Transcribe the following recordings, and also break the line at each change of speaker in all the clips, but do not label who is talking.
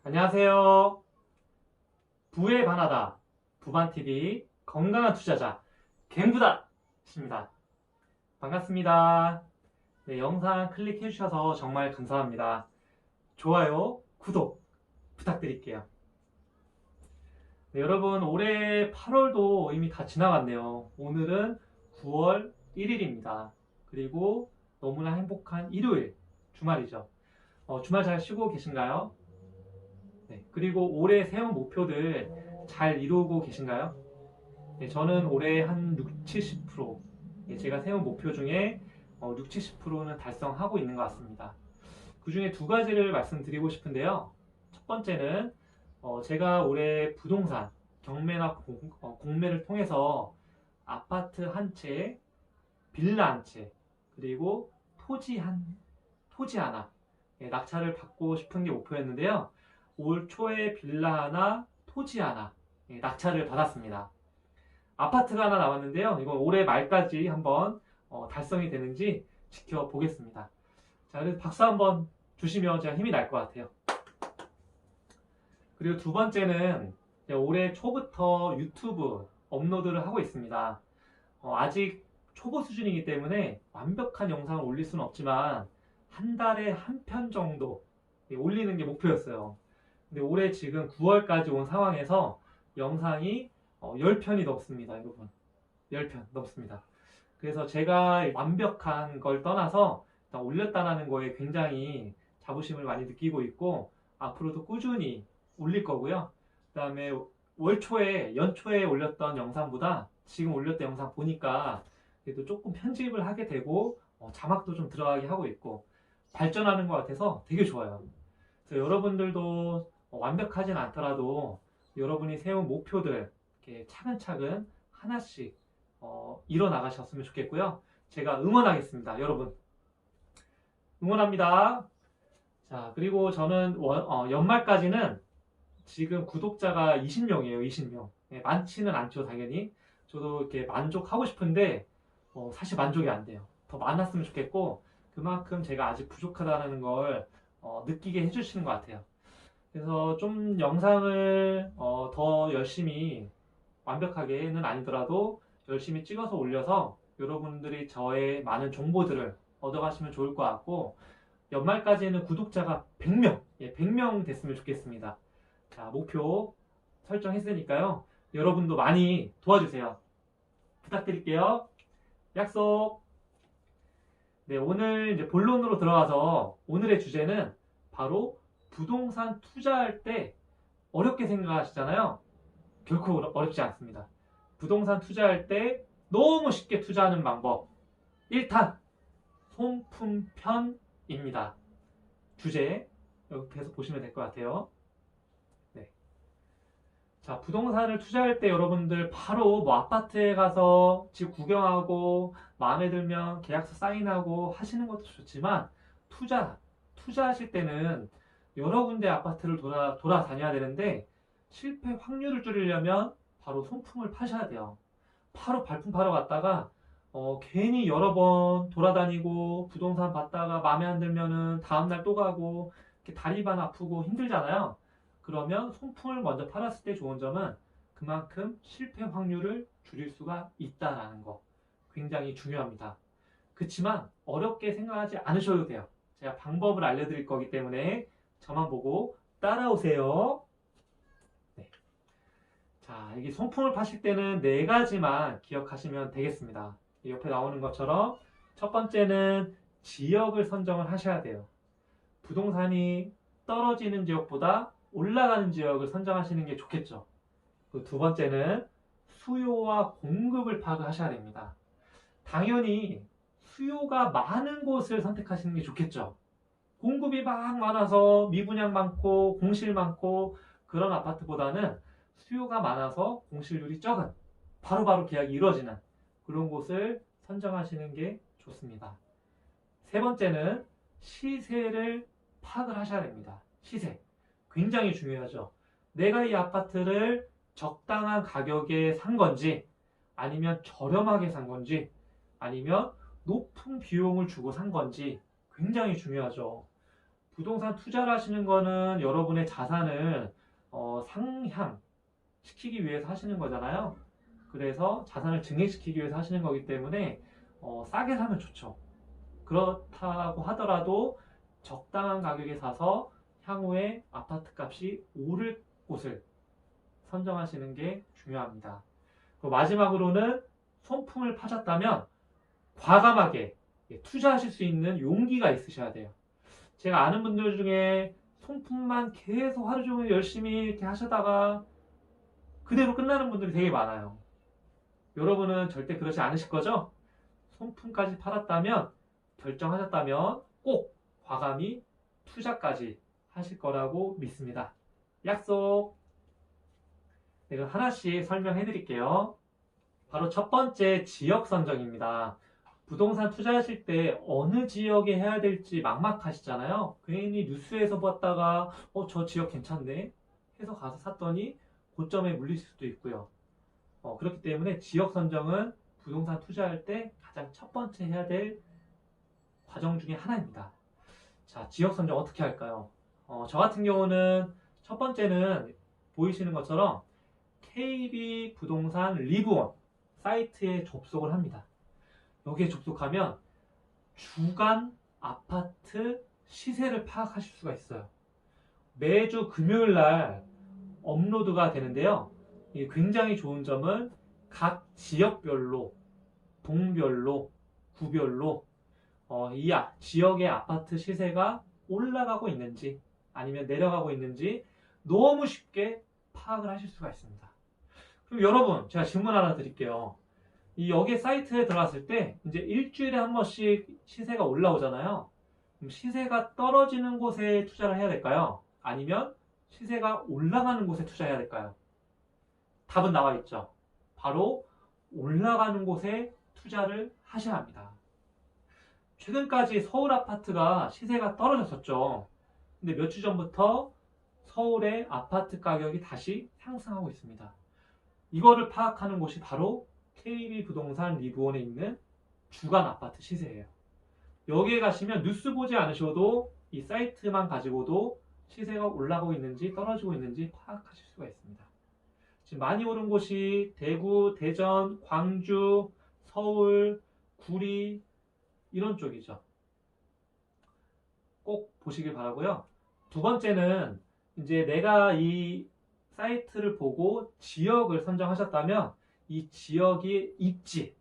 안녕하세요. 부의 반하다. 부반TV 건강한 투자자 갱부다십니다. 반갑습니다. 네, 영상 클릭해 주셔서 정말 감사합니다. 좋아요, 구독 부탁드릴게요. 네, 여러분 올해 8월도 이미 다 지나갔네요. 오늘은 9월 1일입니다. 그리고 너무나 행복한 일요일, 주말이죠. 주말 잘 쉬고 계신가요? 네, 그리고 올해 세운 목표들 잘 이루고 계신가요? 네, 저는 올해 한 6, 70%, 제가 세운 목표 중에 6, 70%는 달성하고 있는 것 같습니다. 그 중에 두 가지를 말씀드리고 싶은데요. 첫 번째는 제가 올해 부동산 경매나 공매를 통해서 아파트 한 채, 빌라 한 채, 그리고 토지 하나 낙찰을 받고 싶은 게 목표였는데요. 올 초에 빌라 하나, 토지 하나 낙찰을 받았습니다. 아파트가 하나 남았는데요. 이건 올해 말까지 한번 달성이 되는지 지켜보겠습니다. 자, 그래서 박수 한번 주시면 제가 힘이 날 것 같아요. 그리고 두 번째는 올해 초부터 유튜브 업로드를 하고 있습니다. 아직 초보 수준이기 때문에 완벽한 영상을 올릴 수는 없지만 한 달에 한 편 정도 올리는 게 목표였어요. 근데 올해 지금 9월까지 온 상황에서 영상이 10편이 넘습니다, 여러분. 10편 넘습니다. 그래서 제가 완벽한 걸 떠나서 일단 올렸다는 거에 굉장히 자부심을 많이 느끼고 있고 앞으로도 꾸준히 올릴 거고요. 그 다음에 연초에 올렸던 영상보다 지금 올렸던 영상 보니까 그래도 조금 편집을 하게 되고 자막도 좀 들어가게 하고 있고 발전하는 것 같아서 되게 좋아요. 그래서 여러분들도 완벽하진 않더라도 여러분이 세운 목표들 이렇게 차근차근 하나씩 이뤄 나가셨으면 좋겠고요. 제가 응원하겠습니다. 여러분 응원합니다. 자, 그리고 저는 연말까지는 지금 구독자가 20명이에요. 20명. 네, 많지는 않죠, 당연히. 저도 이렇게 만족하고 싶은데 사실 만족이 안 돼요. 더 많았으면 좋겠고 그만큼 제가 아직 부족하다는 걸 느끼게 해주시는 것 같아요. 그래서 좀 영상을 더 열심히 완벽하게는 아니더라도 열심히 찍어서 올려서 여러분들이 저의 많은 정보들을 얻어가시면 좋을 것 같고 연말까지는 구독자가 100명, 100명 됐으면 좋겠습니다. 자, 목표 설정했으니까요. 여러분도 많이 도와주세요. 부탁드릴게요. 약속. 네, 오늘 이제 본론으로 들어가서 오늘의 주제는 바로 부동산 투자할 때 어렵게 생각하시잖아요. 결코 어렵지 않습니다. 부동산 투자할 때 너무 쉽게 투자하는 방법 1탄 손품편입니다. 주제 옆에서 보시면 될 것 같아요. 네. 자, 부동산을 투자할 때 여러분들 바로 뭐 아파트에 가서 집 구경하고 마음에 들면 계약서 사인하고 하시는 것도 좋지만 투자하실 때는 여러 군데 아파트를 돌아다녀야 되는데 실패 확률을 줄이려면 바로 손품을 파셔야 돼요. 바로 발품 파러 갔다가 괜히 여러 번 돌아다니고 부동산 봤다가 마음에 안 들면은 다음날 또 가고 이렇게 다리만 아프고 힘들잖아요. 그러면 손품을 먼저 팔았을 때 좋은 점은 그만큼 실패 확률을 줄일 수가 있다라는 거 굉장히 중요합니다. 그렇지만 어렵게 생각하지 않으셔도 돼요. 제가 방법을 알려드릴 거기 때문에 저만 보고 따라오세요. 네. 자, 여기 손품을 파실 때는 네 가지만 기억하시면 되겠습니다. 옆에 나오는 것처럼 첫 번째는 지역을 선정을 하셔야 돼요. 부동산이 떨어지는 지역보다 올라가는 지역을 선정하시는 게 좋겠죠. 그 두 번째는 수요와 공급을 파악하셔야 됩니다. 당연히 수요가 많은 곳을 선택하시는 게 좋겠죠. 공급이 막 많아서 미분양 많고 공실 많고 그런 아파트보다는 수요가 많아서 공실률이 적은 바로바로 계약이 이루어지는 그런 곳을 선정하시는 게 좋습니다. 세 번째는 시세를 파악을 하셔야 됩니다. 시세 굉장히 중요하죠. 내가 이 아파트를 적당한 가격에 산 건지 아니면 저렴하게 산 건지 아니면 높은 비용을 주고 산 건지 굉장히 중요하죠. 부동산 투자를 하시는 거는 여러분의 자산을 상향시키기 위해서 하시는 거잖아요. 그래서 자산을 증액시키기 위해서 하시는 거기 때문에 싸게 사면 좋죠. 그렇다고 하더라도 적당한 가격에 사서 향후에 아파트 값이 오를 곳을 선정하시는 게 중요합니다. 마지막으로는 손품을 파셨다면 과감하게 투자하실 수 있는 용기가 있으셔야 돼요. 제가 아는 분들 중에 손품만 계속 하루 종일 열심히 이렇게 하시다가 그대로 끝나는 분들이 되게 많아요. 여러분은 절대 그러지 않으실 거죠? 손품까지 팔았다면, 결정하셨다면 꼭 과감히 투자까지 하실 거라고 믿습니다. 약속! 내가 하나씩 설명해 드릴게요. 바로 첫 번째, 지역 선정입니다. 부동산 투자하실 때 어느 지역에 해야 될지 막막하시잖아요. 괜히 뉴스에서 봤다가 저 지역 괜찮네 해서 가서 샀더니 고점에 물리실 수도 있고요. 그렇기 때문에 지역 선정은 부동산 투자할 때 가장 첫 번째 해야 될 과정 중에 하나입니다. 자, 지역 선정 어떻게 할까요? 저 같은 경우는 첫 번째는 보이시는 것처럼 KB 부동산 리브온 사이트에 접속을 합니다. 여기에 접속하면 주간 아파트 시세를 파악하실 수가 있어요. 매주 금요일 날 업로드가 되는데요. 이게 굉장히 좋은 점은 각 지역별로, 동별로, 구별로 이 지역의 아파트 시세가 올라가고 있는지 아니면 내려가고 있는지 너무 쉽게 파악을 하실 수가 있습니다. 그럼 여러분, 제가 질문 하나 드릴게요. 여기 사이트에 들어갔을 때 이제 일주일에 한 번씩 시세가 올라오잖아요. 그럼 시세가 떨어지는 곳에 투자를 해야 될까요? 아니면 시세가 올라가는 곳에 투자해야 될까요? 답은 나와 있죠. 바로 올라가는 곳에 투자를 하셔야 합니다. 최근까지 서울 아파트가 시세가 떨어졌었죠. 근데 몇 주 전부터 서울의 아파트 가격이 다시 상승하고 있습니다. 이거를 파악하는 곳이 바로 KB 부동산 리브온에 있는 주간 아파트 시세예요. 여기에 가시면 뉴스 보지 않으셔도 이 사이트만 가지고도 시세가 올라가고 있는지 떨어지고 있는지 파악하실 수가 있습니다. 지금 많이 오른 곳이 대구, 대전, 광주, 서울, 구리 이런 쪽이죠. 꼭 보시길 바라고요. 두 번째는 이제 내가 이 사이트를 보고 지역을 선정하셨다면 이 지역의 입지.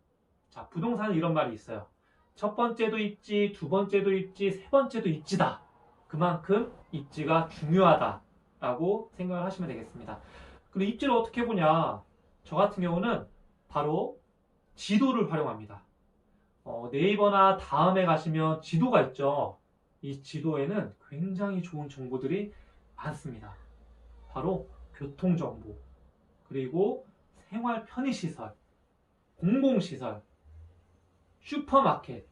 자, 부동산은 이런 말이 있어요. 첫 번째도 입지, 두 번째도 입지, 세 번째도 입지다. 그만큼 입지가 중요하다라고 생각을 하시면 되겠습니다. 그리고 입지를 어떻게 보냐? 저 같은 경우는 바로 지도를 활용합니다. 네이버나 다음에 가시면 지도가 있죠. 이 지도에는 굉장히 좋은 정보들이 많습니다. 바로 교통정보, 그리고 생활 편의시설, 공공시설, 슈퍼마켓,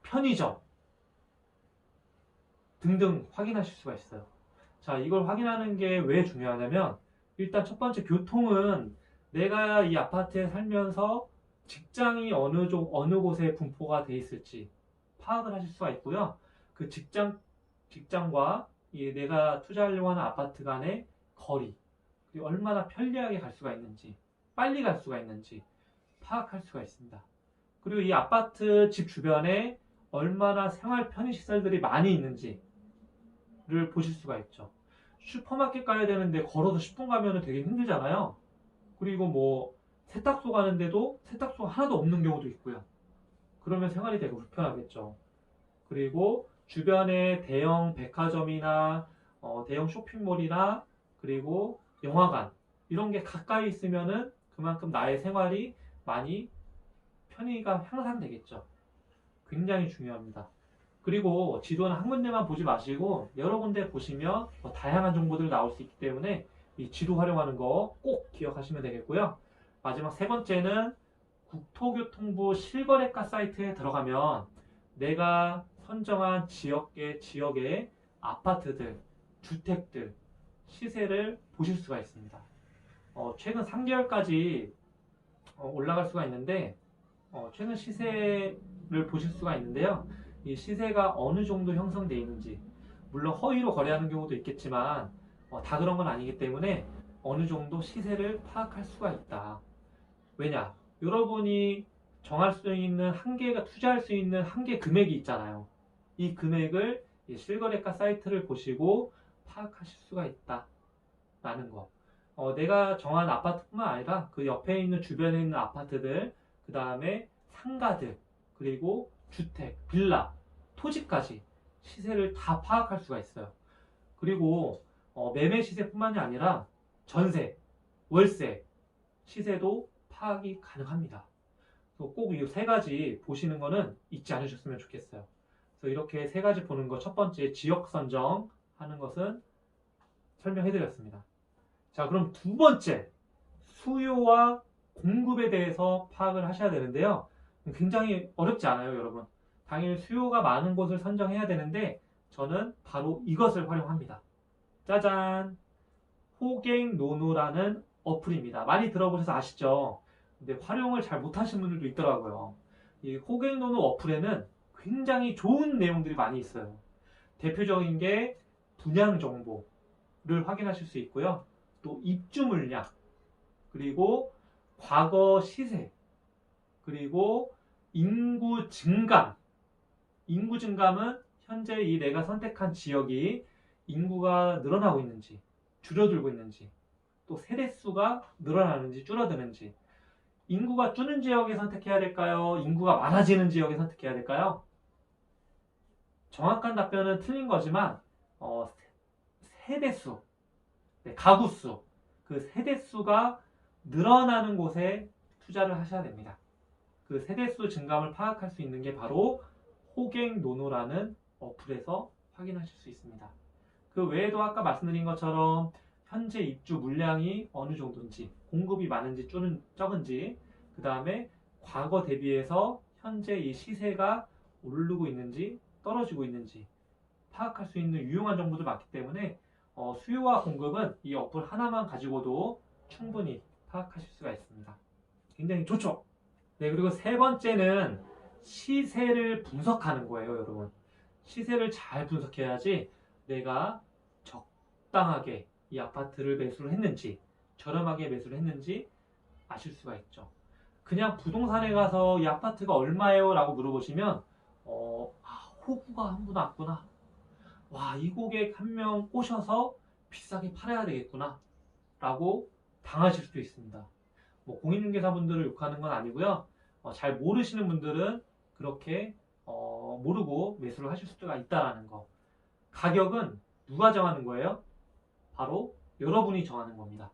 편의점 등등 확인하실 수가 있어요. 자, 이걸 확인하는 게 왜 중요하냐면 일단 첫 번째 교통은 내가 이 아파트에 살면서 직장이 어느 곳에 분포가 돼 있을지 파악을 하실 수가 있고요. 그 직장과 내가 투자하려고 하는 아파트 간의 거리, 그리고 얼마나 편리하게 갈 수가 있는지, 빨리 갈 수가 있는지 파악할 수가 있습니다. 그리고 이 아파트 집 주변에 얼마나 생활 편의시설들이 많이 있는지를 보실 수가 있죠. 슈퍼마켓 가야 되는데 걸어서 10분 가면 되게 힘들잖아요. 그리고 뭐 세탁소 가는데도 세탁소가 하나도 없는 경우도 있고요. 그러면 생활이 되게 불편하겠죠. 그리고 주변에 대형 백화점이나 대형 쇼핑몰이나 그리고 영화관 이런 게 가까이 있으면은 그만큼 나의 생활이 많이 편의가 향상되겠죠. 굉장히 중요합니다. 그리고 지도는 한 군데만 보지 마시고 여러 군데 보시면 다양한 정보들이 나올 수 있기 때문에 이 지도 활용하는 거 꼭 기억하시면 되겠고요. 마지막 세 번째는 국토교통부 실거래가 사이트에 들어가면 내가 선정한 지역의 아파트들, 주택들 시세를 보실 수가 있습니다. 최근 3개월까지 올라갈 수가 있는데 최근 시세를 보실 수가 있는데요. 이 시세가 어느 정도 형성되어 있는지 물론 허위로 거래하는 경우도 있겠지만 다 그런 건 아니기 때문에 어느 정도 시세를 파악할 수가 있다. 왜냐? 여러분이 정할 수 있는 한계가 투자할 수 있는 한계 금액이 있잖아요. 이 금액을 이 실거래가 사이트를 보시고 파악하실 수가 있다라는 거. 내가 정한 아파트뿐만 아니라 그 옆에 있는 주변에 있는 아파트들, 그 다음에 상가들, 그리고 주택, 빌라, 토지까지 시세를 다 파악할 수가 있어요. 그리고 매매 시세뿐만이 아니라 전세, 월세 시세도 파악이 가능합니다. 꼭 이 세 가지 보시는 거는 잊지 않으셨으면 좋겠어요. 그래서 이렇게 세 가지 보는 거, 첫 번째 지역 선정하는 것은 설명해 드렸습니다. 자, 그럼 두 번째 수요와 공급에 대해서 파악을 하셔야 되는데요. 굉장히 어렵지 않아요, 여러분. 당연히 수요가 많은 곳을 선정해야 되는데 저는 바로 이것을 활용합니다. 짜잔! 호갱노노라는 어플입니다. 많이 들어보셔서 아시죠? 근데 활용을 잘 못하시는 분들도 있더라고요. 이 호갱노노 어플에는 굉장히 좋은 내용들이 많이 있어요. 대표적인 게 분양 정보를 확인하실 수 있고요. 또 입주 물량, 그리고 과거 시세, 그리고 인구 증감. 인구 증감은 현재 이 내가 선택한 지역이 인구가 늘어나고 있는지, 줄어들고 있는지, 또 세대수가 늘어나는지 줄어드는지, 인구가 줄는 지역에 선택해야 될까요? 인구가 많아지는 지역에 선택해야 될까요? 정확한 답변은 틀린 거지만 세대수, 가구수, 그 세대수가 늘어나는 곳에 투자를 하셔야 됩니다. 그 세대수 증감을 파악할 수 있는 게 바로 호갱노노라는 어플에서 확인하실 수 있습니다. 그 외에도 아까 말씀드린 것처럼 현재 입주 물량이 어느 정도인지, 공급이 많은지 적은지, 그 다음에 과거 대비해서 현재 이 시세가 오르고 있는지 떨어지고 있는지 파악할 수 있는 유용한 정보도 많기 때문에 수요와 공급은 이 어플 하나만 가지고도 충분히 파악하실 수가 있습니다. 굉장히 좋죠? 네, 그리고 세 번째는 시세를 분석하는 거예요, 여러분. 시세를 잘 분석해야지 내가 적당하게 이 아파트를 매수를 했는지, 저렴하게 매수를 했는지 아실 수가 있죠. 그냥 부동산에 가서 이 아파트가 얼마예요? 라고 물어보시면 호구가 한 분 왔구나. 와, 이 고객 한 명 꼬셔서 비싸게 팔아야 되겠구나 라고 당하실 수도 있습니다. 뭐 공인중개사분들을 욕하는 건 아니고요. 잘 모르시는 분들은 그렇게 모르고 매수를 하실 수가 있다는 거. 가격은 누가 정하는 거예요? 바로 여러분이 정하는 겁니다.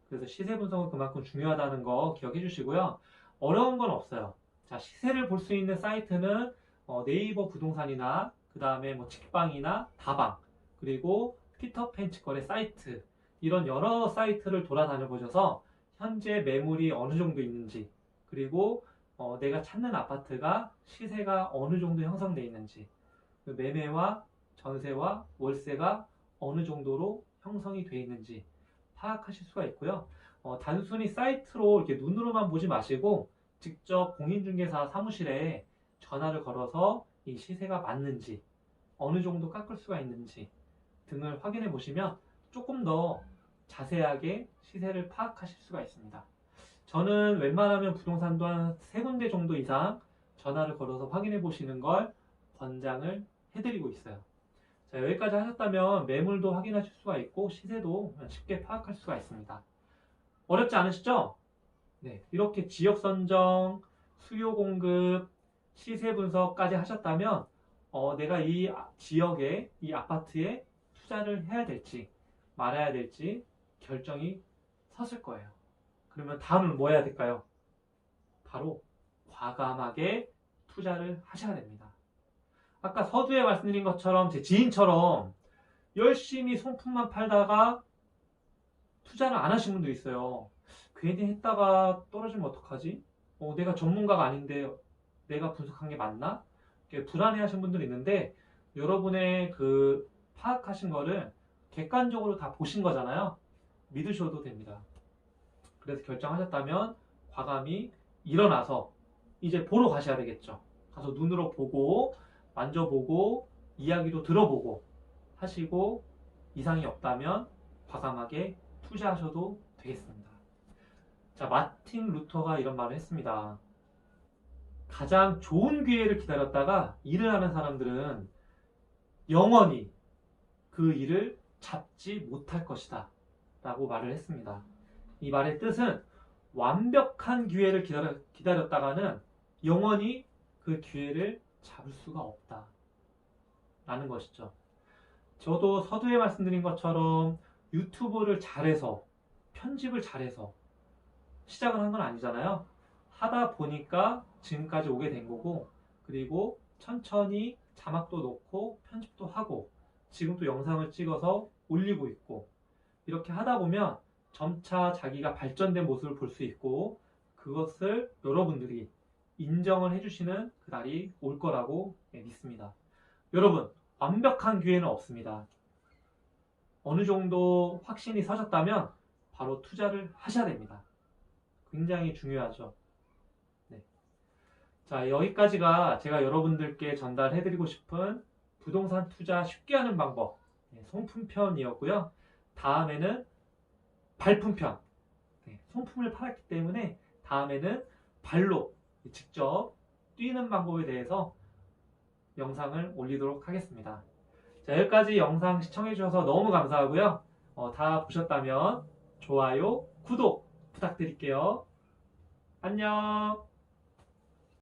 그래서 시세 분석은 그만큼 중요하다는 거 기억해 주시고요. 어려운 건 없어요. 자, 시세를 볼 수 있는 사이트는 네이버 부동산이나 그 다음에 뭐 직방이나 다방, 그리고 피터팬 직거래 사이트, 이런 여러 사이트를 돌아다녀 보셔서 현재 매물이 어느 정도 있는지, 그리고 내가 찾는 아파트가 시세가 어느 정도 형성되어 있는지, 그 매매와 전세와 월세가 어느 정도로 형성이 되어 있는지 파악하실 수가 있고요. 단순히 사이트로 이렇게 눈으로만 보지 마시고 직접 공인중개사 사무실에 전화를 걸어서 이 시세가 맞는지, 어느 정도 깎을 수가 있는지 등을 확인해 보시면 조금 더 자세하게 시세를 파악하실 수가 있습니다. 저는 웬만하면 부동산도 한 3군데 정도 이상 전화를 걸어서 확인해 보시는 걸 권장을 해드리고 있어요. 자, 여기까지 하셨다면 매물도 확인하실 수가 있고 시세도 쉽게 파악할 수가 있습니다. 어렵지 않으시죠? 네, 이렇게 지역 선정, 수요 공급, 시세 분석까지 하셨다면 내가 이 지역에, 이 아파트에 투자를 해야 될지 말아야 될지 결정이 섰을 거예요. 그러면 다음은 뭐 해야 될까요? 바로 과감하게 투자를 하셔야 됩니다. 아까 서두에 말씀드린 것처럼 제 지인처럼 열심히 손품만 팔다가 투자를 안 하신 분도 있어요. 괜히 했다가 떨어지면 어떡하지? 내가 전문가가 아닌데 내가 분석한 게 맞나? 이렇게 불안해 하신 분들이 있는데 여러분의 그 파악하신 거를 객관적으로 다 보신 거잖아요. 믿으셔도 됩니다. 그래서 결정하셨다면 과감히 일어나서 이제 보러 가셔야 되겠죠. 가서 눈으로 보고 만져보고 이야기도 들어보고 하시고 이상이 없다면 과감하게 투자하셔도 되겠습니다. 자, 마틴 루터가 이런 말을 했습니다. 가장 좋은 기회를 기다렸다가 일을 하는 사람들은 영원히 그 일을 잡지 못할 것이다 라고 말을 했습니다. 이 말의 뜻은 완벽한 기회를 기다렸다가는 영원히 그 기회를 잡을 수가 없다 라는 것이죠. 저도 서두에 말씀드린 것처럼 유튜브를 잘해서 편집을 잘해서 시작을 한 건 아니잖아요. 하다 보니까 지금까지 오게 된 거고, 그리고 천천히 자막도 넣고 편집도 하고 지금 또 영상을 찍어서 올리고 있고, 이렇게 하다 보면 점차 자기가 발전된 모습을 볼 수 있고, 그것을 여러분들이 인정을 해주시는 그날이 올 거라고 믿습니다. 여러분, 완벽한 기회는 없습니다. 어느 정도 확신이 서졌다면 바로 투자를 하셔야 됩니다. 굉장히 중요하죠. 네. 자, 여기까지가 제가 여러분들께 전달해드리고 싶은 부동산 투자 쉽게 하는 방법 송품편이었고요. 다음에는 발품편. 송품을 팔았기 때문에 다음에는 발로 직접 뛰는 방법에 대해서 영상을 올리도록 하겠습니다. 자, 여기까지 영상 시청해주셔서 너무 감사하고요. 다 보셨다면 좋아요, 구독 부탁드릴게요. 안녕.